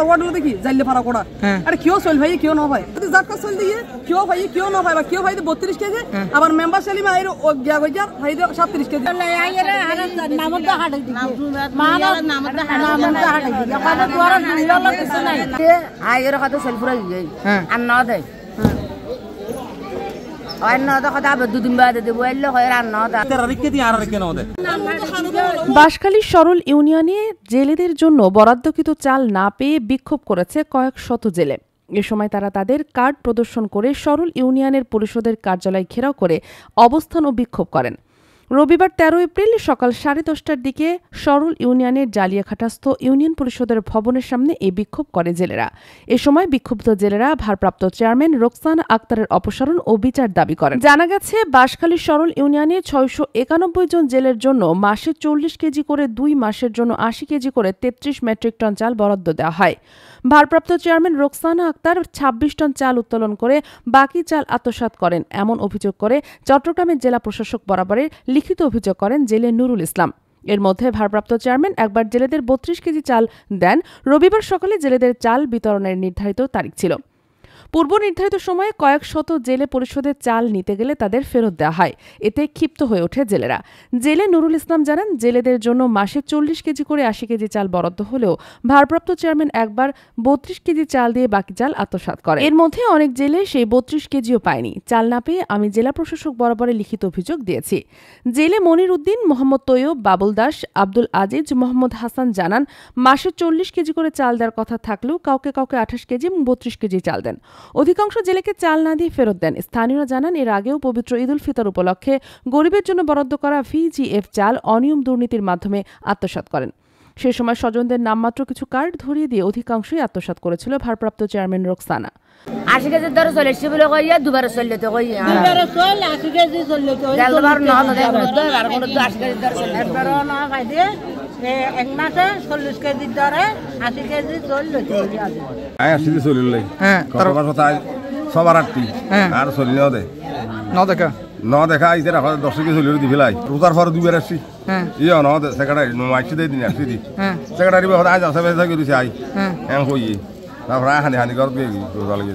Forward হলো দেখি জাইলে পারা কোড়া আরে কেউ চল ভাই কেউ না ভাই যদি জাতকা চল দিয়ে কেউ ভাই কেউ না ভাই বা কেউ ভাই 32 কেজি আবার মেম্বার সেলিম আইর গিয়া গইয়া ভাই 37 কেজি আইরে নামত হাড় দি নামত হাড় দি কাবা দুয়ার দুইলা কিছু নাই আইরে কত সেলফুরা গই আর না দেয় বাঁশখালীর সরল ইউনিয়নে জেলেদের জন্য বরাদ্দকৃত চাল না পেয়ে বিক্ষোভ করেছে কয়েক শত জেলে। এ সময় তারা তাদের কার্ড প্রদর্শন করে সরল ইউনিয়নের পরিষদের কার্যালয় ঘেরাও করে অবস্থান ও বিক্ষোভ করেন। রবিবার ১৩ এপ্রিল সকাল 10:30টার দিকে সরল ইউনিয়নের জালিয়াখাটাস্থ ইউনিয়ন পরিষদের ভবনের সামনে এই বিক্ষোভ করে জেলেরা। এ সময় বিক্ষুব্ধ জেলেরা ভারপ্রাপ্ত চেয়ারম্যান রোকসানা আক্তারের অপসারণ ও বিচার দাবি করেন। জানা গেছে বাঁশখালীর সরল ইউনিয়নে ৬৯১ জন জেলের জন্য মাসে ৪০ কেজি করে, ২ মাসের জন্য ৮০ কেজি করে ৩৩ মেট্রিক টন চাল বরাদ্দ দেওয়া হয়। ভারপ্রাপ্ত চেয়ারম্যান রোকসানা আক্তার ২৬ টন চাল উত্তোলন করে বাকি চাল আত্মসাৎ করেন এমন অভিযোগ করে চট্টগ্রামের জেলা প্রশাসক বরাবরের লিখিত অভিযোগ করেন জেলে নুরুল ইসলাম। এর মধ্যে ভারপ্রাপ্ত চেয়ারম্যান একবার জেলেদের ৩২ কেজি চাল দেন। রবিবার সকালে জেলেদের চাল বিতরণের নির্ধারিত তারিখ ছিল। পূর্ব নির্ধারিত সময়ে কয়েক শত জেলে পরিষদের চাল নিতে গেলে তাদের ফেরত দেওয়া হয়। এতে ক্ষিপ্ত হয়ে ওঠে জেলেরা। জেলে নুরুল ইসলাম জানান, জেলেদের জন্য মাসে ৪০ কেজি করে ৮০ কেজি চাল বরাদ্দ হলেও ভারপ্রাপ্ত চেয়ারম্যান একবার ৩২ কেজি চাল দিয়ে বাকি চাল আত্মসাৎ করে। এর মধ্যে অনেক জেলে সেই ৩২ কেজিও পায়নি। চাল না পেয়ে আমি জেলা প্রশাসক বরাবরে লিখিত অভিযোগ দিয়েছি। জেলে মনির উদ্দিন, মোহাম্মদ তৈয়ব, বাবুল দাস, আব্দুল আজিজ, মোহাম্মদ হাসান জানান, মাসে ৪০ কেজি করে চাল দেওয়ার কথা থাকলেও কাউকে কাউকে ২৮ কেজি এবং ৩২ কেজি চাল দেন। অধিকাংশ জেলেকে চাল না দিয়ে ফেরত দেন। স্থানীয়রা জানান, এর আগেও পবিত্র ঈদ উল ফিতর উপলক্ষে গরিবের জন্য বরাদ্দ করা VGF চাল অনিয়ম দুর্নীতির মাধ্যমে আত্মসাৎ করেন। সে সময় স্বজনদের নামমাত্র কিছু কার্ড ধরিয়ে দিয়ে অধিকাংশই আত্মসাৎ করেছিল ভারপ্রাপ্ত চেয়ারম্যান রোকসানা। ৮০ কেজি ধরে চলে এসছে বলে কইয়া দুবার চললে তো কই দুবার চল ৮০ কেজি চললে তো একবার না না আর কোন ৮০ কেজি ধরে চললে একবার না খাই দিয়ে এক মাসে ৪০ কেজি ধরে ৮০ কেজি চললে তো আই ৮০ কেজি চললে তার কথা সবার ৮টি আর চললে না দেখা আইছে রাখা ১০ কেজি চললে দি ফেলাই রোজার পর দুবার আসছি ইয়া না সেক্রেটারি মাইছি দেই দিন আসছি দি সেক্রেটারি বড় আজ আছে বেজা করিছে আই এম কই তারপর হানি কর দিয়ে রোজা লাগে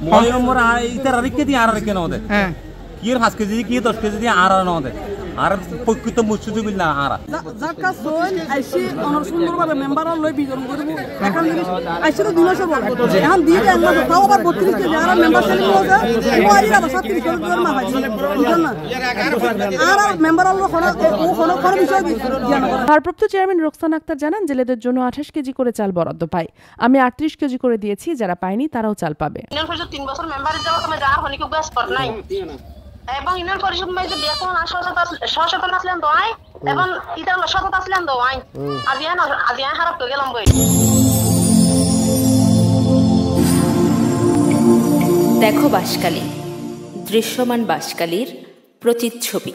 মই নম্বর আই ইতার রিকে দি আর রিকে না দে কি ৫ কেজি কি ১০ কেজি দি আর না দে আর প্রকৃত মুসুদি বিল না আর জাকা সোল আইসি অনর সুন্দরভাবে মেম্বার লই বিজন করব এখন আইসি তো ২ মাস বল এখন দিয়ে দেন না তাও আবার ৩২ কেজি আর মেম্বার সেলিং হচ্ছে ওয়ারিরা ৩৭ কেজি করে না ভাই বুঝছেন না আর মেম্বার লো কোন বিষয় জ্ঞান করে। ভারপ্রাপ্ত চেয়ারম্যান রোকসানা আক্তার জানান, জেলেদের জন্য ২৮ কেজি করে চাল বরাদ্দ পায়। আমি ৩৮ কেজি করে দিয়েছি, যারা পায়নি তারাও চাল পাবে। ইউনিয়ন পরিষদ ৩ বছর মেম্বারের যাওয়া তুমি যা হনিকে গ্যাস কর নাই এবং ইউনিয়ন পরিষদ মধ্যে বেতন সচেতন আসলেন দোয়াই এবং ইটা সচেতন আসলেন দোয়াই আজিয়া খারাপ তো গেলাম বই। দেখো বাঁশখালী, দৃশ্যমান বাঁশখালীর প্রতিচ্ছবি।